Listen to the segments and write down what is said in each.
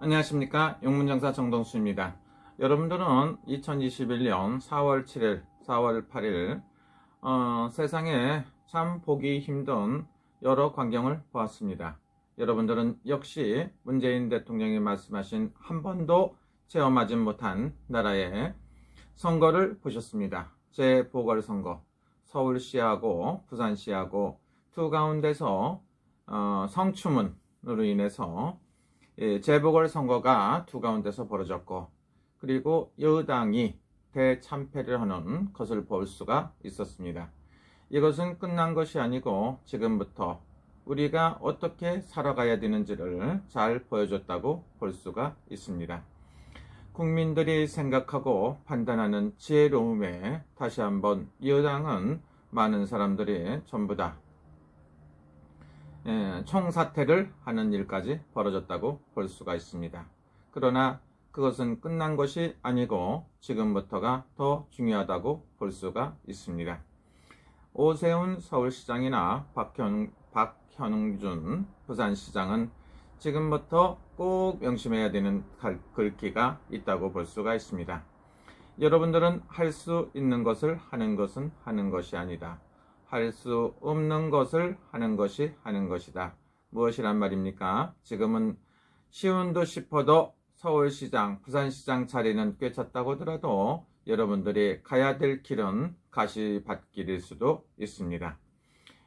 안녕하십니까, 용문장사 정동수입니다. 여러분들은 2021년 4월 7일 4월 8일 세상에 참 보기 힘든 여러 광경을 보았습니다. 여러분들은 역시 문재인 대통령이 말씀하신 한 번도 체험하지 못한 나라의 선거를 보셨습니다. 재보궐선거, 서울시하고 부산시하고 두 가운데서 성추문으로 인해서 재보궐선거가 두 가운데서 벌어졌고, 그리고 여당이 대참패를 하는 것을 볼 수가 있었습니다. 이것은 끝난 것이 아니고 지금부터 우리가 어떻게 살아가야 되는지를 잘 보여줬다고 볼 수가 있습니다. 국민들이 생각하고 판단하는 지혜로움에 다시 한번 여당은 많은 사람들이 전부 다 총사퇴를 하는 일까지 벌어졌다고 볼 수가 있습니다. 그러나 그것은 끝난 것이 아니고 지금부터가 더 중요하다고 볼 수가 있습니다. 오세훈 서울시장이나 박현웅준 부산시장은 지금부터 꼭 명심해야 되는 글귀가 있다고 볼 수가 있습니다. 여러분들은 할 수 있는 것을 하는 것은 하는 것이 아니다. 할 수 없는 것을 하는 것이 하는 것이다. 무엇이란 말입니까? 지금은 쉬운 듯 싶어도 서울시장, 부산시장 자리는 꿰찼다고 하더라도 여러분들이 가야 될 길은 가시밭길일 수도 있습니다.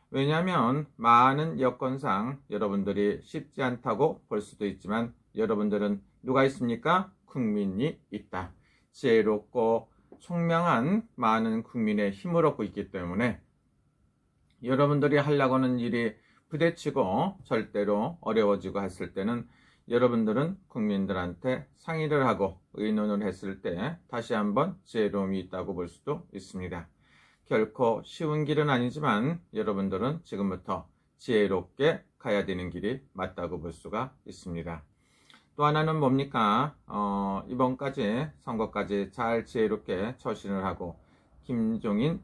왜냐하면 많은 여건상 여러분들이 쉽지 않다고 볼 수도 있지만 여러분들은 누가 있습니까? 국민이 있다. 지혜롭고 총명한 많은 국민의 힘을 얻고 있기 때문에 여러분들이 하려고 하는 일이 부대치고 절대로 어려워지고 했을 때는 여러분들은 국민들한테 상의를 하고 의논을 했을 때 다시 한번 지혜로움이 있다고 볼 수도 있습니다. 결코 쉬운 길은 아니지만 여러분들은 지금부터 지혜롭게 가야 되는 길이 맞다고 볼 수가 있습니다. 또 하나는 뭡니까? 이번까지 선거까지 잘 지혜롭게 처신을 하고 김종인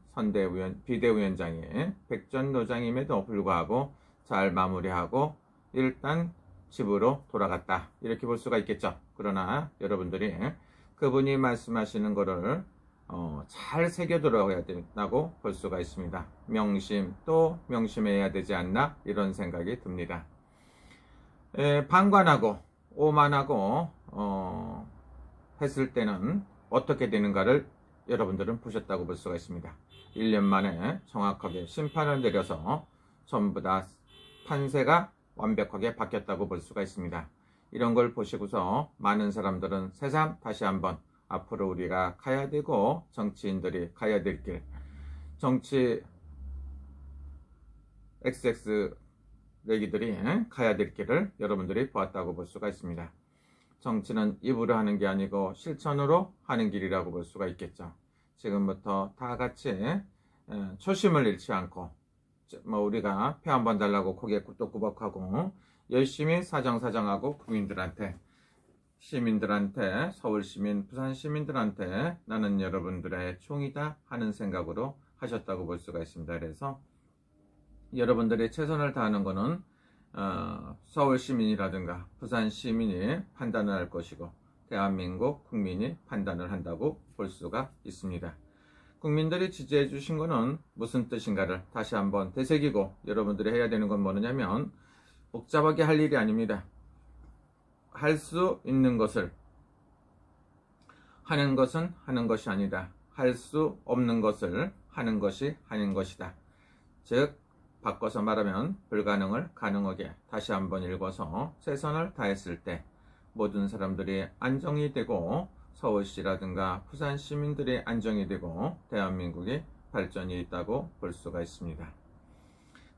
비대위원장이 백전노장임에도 불구하고 잘 마무리하고 일단 집으로 돌아갔다, 이렇게 볼 수가 있겠죠. 그러나 여러분들이 그분이 말씀하시는 거를 잘 새겨 들어가야 된다고 볼 수가 있습니다. 명심 또 명심해야 되지 않나, 이런 생각이 듭니다. 방관하고 오만하고 했을 때는 어떻게 되는가를 여러분들은 보셨다고 볼 수가 있습니다. 1년 만에 정확하게 심판을 내려서 전부 다 판세가 완벽하게 바뀌었다고 볼 수가 있습니다. 이런 걸 보시고서 많은 사람들은 새삼 다시 한번 앞으로 우리가 가야 되고 정치인들이 가야 될 길, 정치 XX 내기들이 가야 될 길을 여러분들이 보았다고 볼 수가 있습니다. 정치는 입으로 하는 게 아니고 실천으로 하는 길이라고 볼 수가 있겠죠. 지금부터 다 같이 초심을 잃지 않고 우리가 표 한 번 달라고 고개 끄덕끄덕하고 열심히 사정사정하고 국민들한테, 시민들한테, 서울시민, 부산시민들한테 나는 여러분들의 총이다 하는 생각으로 하셨다고 볼 수가 있습니다. 그래서 여러분들이 최선을 다하는 것은 서울시민이라든가 부산시민이 판단을 할 것이고 대한민국 국민이 판단을 한다고 볼 수가 있습니다. 국민들이 지지해 주신 것은 무슨 뜻인가를 다시 한번 되새기고 여러분들이 해야 되는 건 뭐냐면 복잡하게 할 일이 아닙니다. 할 수 있는 것을 하는 것은 하는 것이 아니다. 할 수 없는 것을 하는 것이 하는 것이다. 즉 바꿔서 말하면 불가능을 가능하게 다시 한번 읽어서 최선을 다했을 때 모든 사람들이 안정이 되고 서울시라든가 부산 시민들이 안정이 되고 대한민국이 발전이 있다고 볼 수가 있습니다.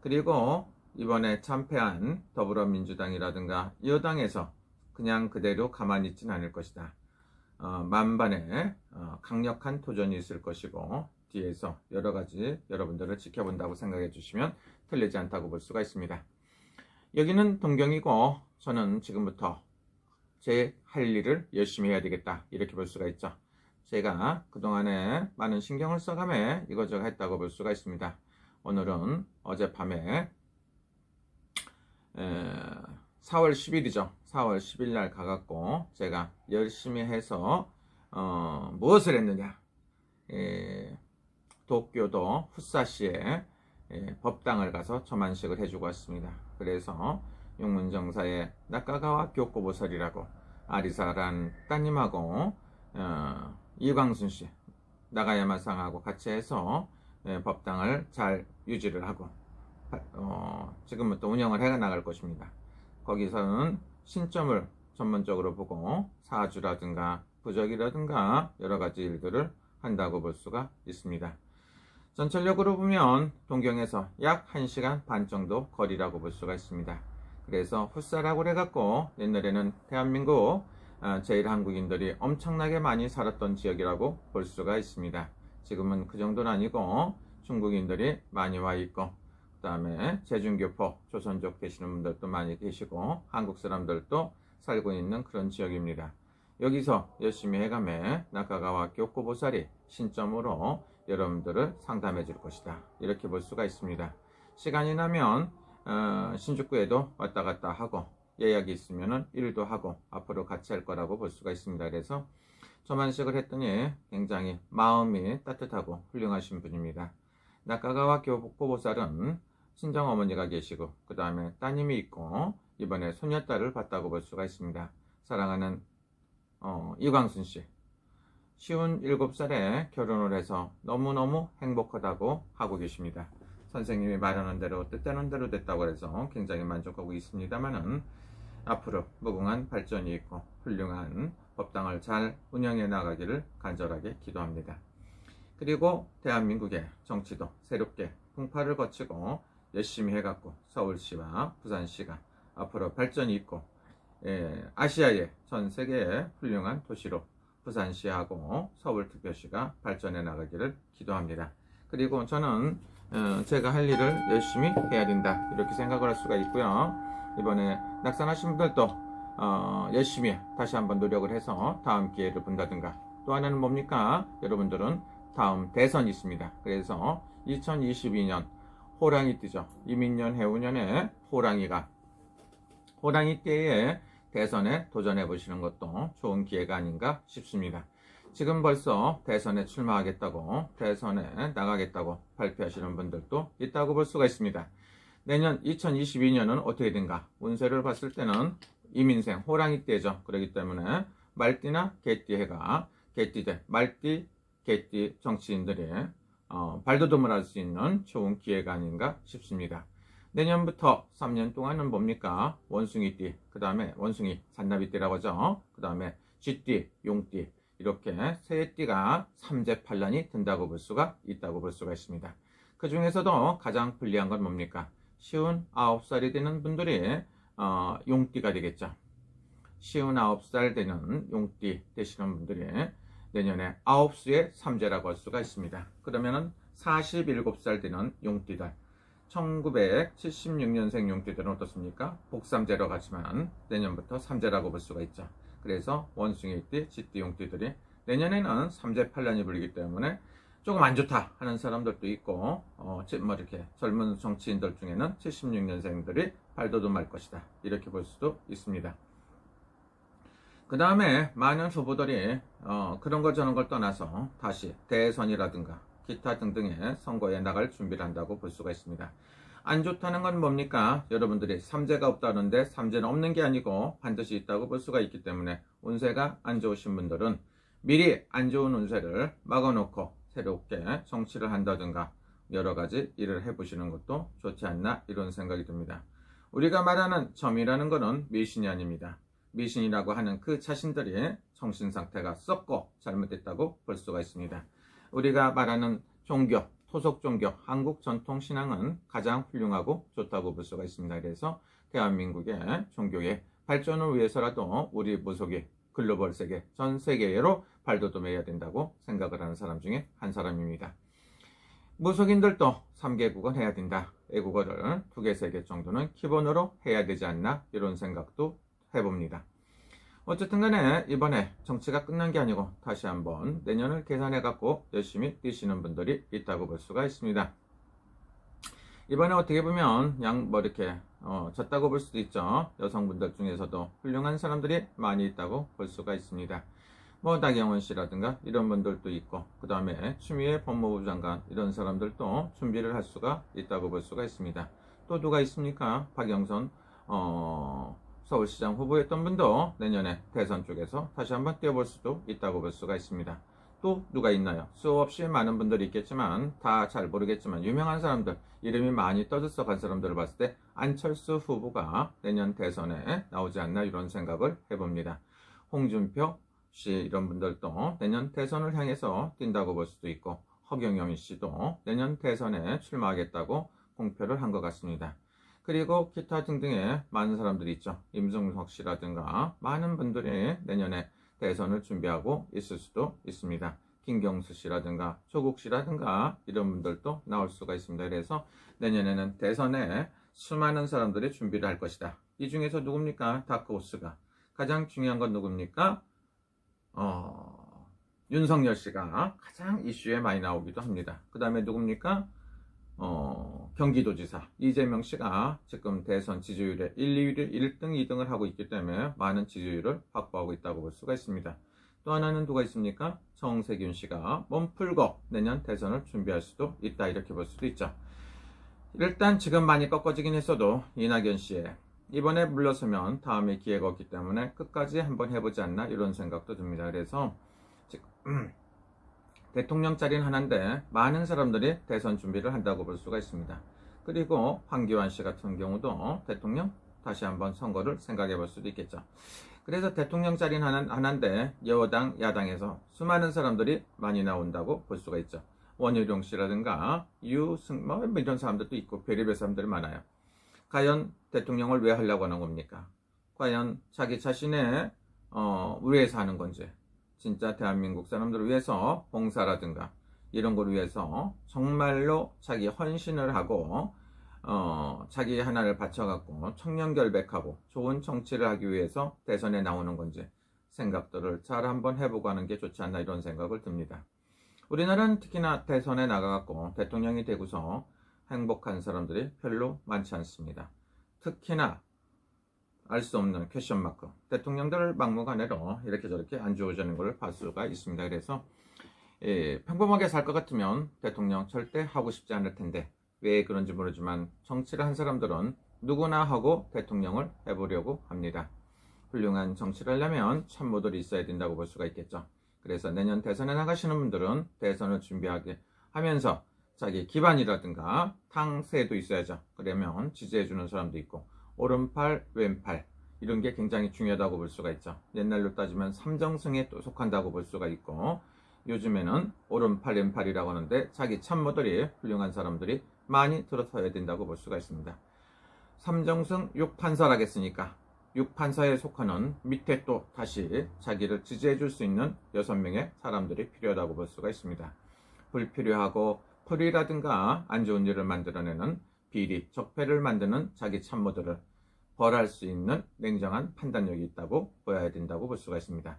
그리고 이번에 참패한 더불어민주당이라든가 여당에서 그냥 그대로 가만히 있지는 않을 것이다. 만반의 강력한 도전이 있을 것이고 뒤에서 여러 가지 여러분들을 지켜본다고 생각해 주시면 틀리지 않다고 볼 수가 있습니다. 여기는 동경이고 저는 지금부터 제 할 일을 열심히 해야 되겠다, 이렇게 볼 수가 있죠. 제가 그동안에 많은 신경을 써가며 이거저거 했다고 볼 수가 있습니다. 오늘은 어젯밤에 4월 10일이죠. 4월 10일 날 가갖고 제가 열심히 해서 무엇을 했느냐. 도쿄도 푸사시에 법당을 가서 저만식을 해주고 왔습니다. 그래서 용문정사의 나카가와 교코보살이라고 아리사란 따님하고 이광순씨 나가야마상하고 같이 해서 법당을 잘 유지를 하고 지금부터 운영을 해 나갈 것입니다. 거기서는 신점을 전문적으로 보고 사주라든가 부적이라든가 여러가지 일들을 한다고 볼 수가 있습니다. 전철역으로 보면 동경에서 약 1시간 반 정도 거리라고 볼 수가 있습니다. 그래서 훗사라고 해갖고 옛날에는 대한민국 제1한국인들이 엄청나게 많이 살았던 지역이라고 볼 수가 있습니다. 지금은 그 정도는 아니고 중국인들이 많이 와 있고 그 다음에 제중교포 조선족 되시는 분들도 많이 계시고 한국 사람들도 살고 있는 그런 지역입니다. 여기서 열심히 해가며 나카가와 교코보살이 신점으로 여러분들을 상담해 줄 것이다. 이렇게 볼 수가 있습니다. 시간이 나면 신주쿠에도 왔다 갔다 하고 예약이 있으면 일도 하고 앞으로 같이 할 거라고 볼 수가 있습니다. 그래서 저만식을 했더니 굉장히 마음이 따뜻하고 훌륭하신 분입니다. 나카가와 교코보살은 친정어머니가 계시고 그 다음에 따님이 있고 이번에 손녀딸을 봤다고 볼 수가 있습니다. 사랑하는 이광순씨 57살에 결혼을 해서 너무너무 행복하다고 하고 계십니다. 선생님이 말하는 대로 뜻되는 대로 됐다고 해서 굉장히 만족하고 있습니다만은 앞으로 무궁한 발전이 있고 훌륭한 법당을 잘 운영해 나가기를 간절하게 기도합니다. 그리고 대한민국의 정치도 새롭게 풍파를 거치고 열심히 해갖고 서울시와 부산시가 앞으로 발전이 있고 아시아의 전 세계의 훌륭한 도시로 부산시하고 서울특별시가 발전해 나가기를 기도합니다. 그리고 저는 제가 할 일을 열심히 해야 된다 이렇게 생각을 할 수가 있고요. 이번에 낙선하신 분들도 열심히 다시 한번 노력을 해서 다음 기회를 본다든가 또 하나는 뭡니까? 여러분들은 다음 대선이 있습니다. 그래서 2022년 호랑이 띠죠. 이민년 해운년에 호랑이 띠에 대선에 도전해 보시는 것도 좋은 기회가 아닌가 싶습니다. 지금 벌써 대선에 출마하겠다고 대선에 나가겠다고 발표하시는 분들도 있다고 볼 수가 있습니다. 내년 2022년은 어떻게 된가? 운세를 봤을 때는 이민생 호랑이 띠죠. 그렇기 때문에 말띠나 개띠 해가 개띠대 말띠 개띠 정치인들이 발돋움을 할 수 있는 좋은 기회가 아닌가 싶습니다. 내년부터 3년 동안은 뭡니까? 원숭이띠, 그 다음에 원숭이 잔나비띠라고 하죠. 그 다음에 쥐띠, 용띠 이렇게 세 띠가 삼재팔란이 든다고 볼 수가 있다고 볼 수가 있습니다. 그 중에서도 가장 불리한 건 뭡니까? 59살이 되는 분들이 용띠가 되겠죠. 59살 되는 용띠 되시는 분들이 내년에 9수의 삼재라고 할 수가 있습니다. 그러면은 47살 되는 용띠들 1976년생 용띠들은 어떻습니까? 복삼재로 가지만 내년부터 삼재라고 볼 수가 있죠. 그래서 원숭이띠, 쥐띠, 용띠들이 내년에는 삼재팔란이 불리기 때문에 조금 안 좋다 하는 사람들도 있고 뭐 이렇게 젊은 정치인들 중에는 76년생들이 발돋움할 것이다 이렇게 볼 수도 있습니다. 그 다음에 많은 후보들이 그런 걸 저런 걸 떠나서 다시 대선이라든가 기타 등등의 선거에 나갈 준비를 한다고 볼 수가 있습니다. 안 좋다는 건 뭡니까? 여러분들이 삼재가 없다는데 삼재는 없는 게 아니고 반드시 있다고 볼 수가 있기 때문에 운세가 안 좋으신 분들은 미리 안 좋은 운세를 막아놓고 새롭게 정치를 한다든가 여러 가지 일을 해보시는 것도 좋지 않나 이런 생각이 듭니다. 우리가 말하는 점이라는 것은 미신이 아닙니다. 미신이라고 하는 그 자신들이 정신상태가 썩고 잘못됐다고 볼 수가 있습니다. 우리가 말하는 종교, 토속 종교, 한국 전통 신앙은 가장 훌륭하고 좋다고 볼 수가 있습니다. 그래서 대한민국의 종교의 발전을 위해서라도 우리 무속이 글로벌 세계, 전 세계로 발돋움해야 된다고 생각을 하는 사람 중에 한 사람입니다. 무속인들도 3개국은 해야 된다. 외국어를 2개, 3개 정도는 기본으로 해야 되지 않나 이런 생각도 해봅니다. 어쨌든 간에 이번에 정치가 끝난 게 아니고 다시 한번 내년을 계산해 갖고 열심히 뛰시는 분들이 있다고 볼 수가 있습니다. 이번에 어떻게 보면 뭐 이렇게 졌다고 볼 수도 있죠. 여성분들 중에서도 훌륭한 사람들이 많이 있다고 볼 수가 있습니다. 뭐 나경원 씨라든가 이런 분들도 있고, 그 다음에 추미애 법무부 장관 이런 사람들도 준비를 할 수가 있다고 볼 수가 있습니다. 또 누가 있습니까? 박영선 서울시장 후보였던 분도 내년에 대선 쪽에서 다시 한번 뛰어볼 수도 있다고 볼 수가 있습니다. 또 누가 있나요? 수없이 많은 분들이 있겠지만 다 잘 모르겠지만 유명한 사람들, 이름이 많이 떠들썩한 사람들을 봤을 때 안철수 후보가 내년 대선에 나오지 않나 이런 생각을 해봅니다. 홍준표 씨 이런 분들도 내년 대선을 향해서 뛴다고 볼 수도 있고, 허경영 씨도 내년 대선에 출마하겠다고 공표를 한 것 같습니다. 그리고 기타 등등의 많은 사람들이 있죠. 임종석 씨라든가 많은 분들이 내년에 대선을 준비하고 있을 수도 있습니다. 김경수 씨라든가 조국 씨라든가 이런 분들도 나올 수가 있습니다. 그래서 내년에는 대선에 수많은 사람들이 준비를 할 것이다. 이 중에서 누굽니까? 다크호스가 가장 중요한 건 누굽니까? 윤석열 씨가 가장 이슈에 많이 나오기도 합니다. 그 다음에 누굽니까? 경기도지사 이재명 씨가 지금 대선 지지율에 1, 2위를 1등, 2등을 하고 있기 때문에 많은 지지율을 확보하고 있다고 볼 수가 있습니다. 또 하나는 누가 있습니까? 정세균 씨가 몸 풀고 내년 대선을 준비할 수도 있다, 이렇게 볼 수도 있죠. 일단 지금 많이 꺾어지긴 했어도 이낙연 씨의 이번에 물러서면 다음에 기회가 없기 때문에 끝까지 한번 해보지 않나 이런 생각도 듭니다. 그래서 지금 대통령 자리는 하나인데 많은 사람들이 대선 준비를 한다고 볼 수가 있습니다. 그리고 황교안 씨 같은 경우도 대통령 다시 한번 선거를 생각해 볼 수도 있겠죠. 그래서 대통령 자리는 하나인데 여당, 야당에서 수많은 사람들이 많이 나온다고 볼 수가 있죠. 원희룡 씨라든가 유승모 이런 사람들도 있고 별의별 사람들이 많아요. 과연 대통령을 왜 하려고 하는 겁니까? 과연 자기 자신의 위해서 하는 건지, 진짜 대한민국 사람들을 위해서 봉사라든가 이런 걸 위해서 정말로 자기 헌신을 하고 자기 하나를 바쳐갖고 청렴결백하고 좋은 정치를 하기 위해서 대선에 나오는 건지 생각들을 잘 한번 해보고 하는 게 좋지 않나 이런 생각을 듭니다. 우리나라는 특히나 대선에 나가갖고 대통령이 되고서 행복한 사람들이 별로 많지 않습니다. 특히나 알 수 없는 퀘션 마크, 대통령들 막무가내로 이렇게 저렇게 안 좋아지는 걸 볼 수가 있습니다. 그래서 평범하게 살 것 같으면 대통령 절대 하고 싶지 않을 텐데 왜 그런지 모르지만 정치를 한 사람들은 누구나 하고 대통령을 해보려고 합니다. 훌륭한 정치를 하려면 참모들이 있어야 된다고 볼 수가 있겠죠. 그래서 내년 대선에 나가시는 분들은 대선을 준비하게 하면서 자기 기반이라든가 탕세도 있어야죠. 그러면 지지해주는 사람도 있고 오른팔, 왼팔 이런 게 굉장히 중요하다고 볼 수가 있죠. 옛날로 따지면 삼정승에 또 속한다고 볼 수가 있고, 요즘에는 오른팔, 왼팔이라고 하는데 자기 참모들이 훌륭한 사람들이 많이 들어서야 된다고 볼 수가 있습니다. 삼정승 6판사라 했으니까 6판사에 속하는 밑에 또 다시 자기를 지지해 줄 수 있는 6명의 사람들이 필요하다고 볼 수가 있습니다. 불필요하고 불의라든가 안 좋은 일을 만들어내는 비리, 적폐를 만드는 자기 참모들을 벌할 수 있는 냉정한 판단력이 있다고 보여야 된다고 볼 수가 있습니다.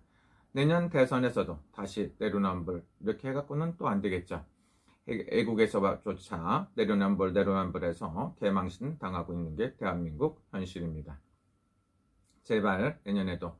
내년 대선에서도 다시 내로남불 이렇게 해갖고는 또 안 되겠죠. 애국에서조차 내로남불해서 개망신 당하고 있는 게 대한민국 현실입니다. 제발 내년에도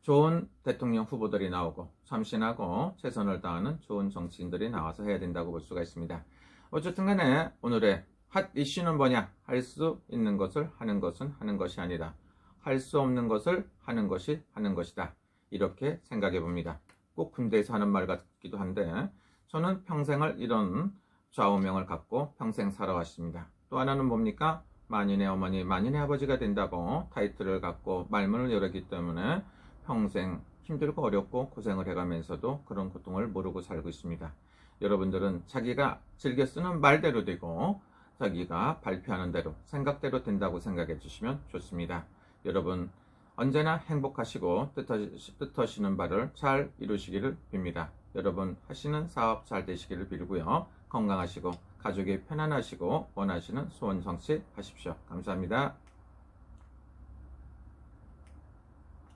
좋은 대통령 후보들이 나오고 참신하고 최선을 다하는 좋은 정치인들이 나와서 해야 된다고 볼 수가 있습니다. 어쨌든 간에 오늘의 핫 이슈는 뭐냐? 할 수 있는 것을 하는 것은 하는 것이 아니다. 할 수 없는 것을 하는 것이 하는 것이다. 이렇게 생각해 봅니다. 꼭 군대에서 하는 말 같기도 한데 저는 평생을 이런 좌우명을 갖고 평생 살아왔습니다. 또 하나는 뭡니까? 만인의 어머니, 만인의 아버지가 된다고 타이틀을 갖고 말문을 열었기 때문에 평생 힘들고 어렵고 고생을 해가면서도 그런 고통을 모르고 살고 있습니다. 여러분들은 자기가 즐겨 쓰는 말대로 되고 자기가 발표하는 대로 생각대로 된다고 생각해 주시면 좋습니다. 여러분 언제나 행복하시고 뜻하시는 바를 잘 이루시기를 빕니다. 여러분 하시는 사업 잘 되시기를 빌고요. 건강하시고 가족이 편안하시고 원하시는 소원 성취하십시오. 감사합니다.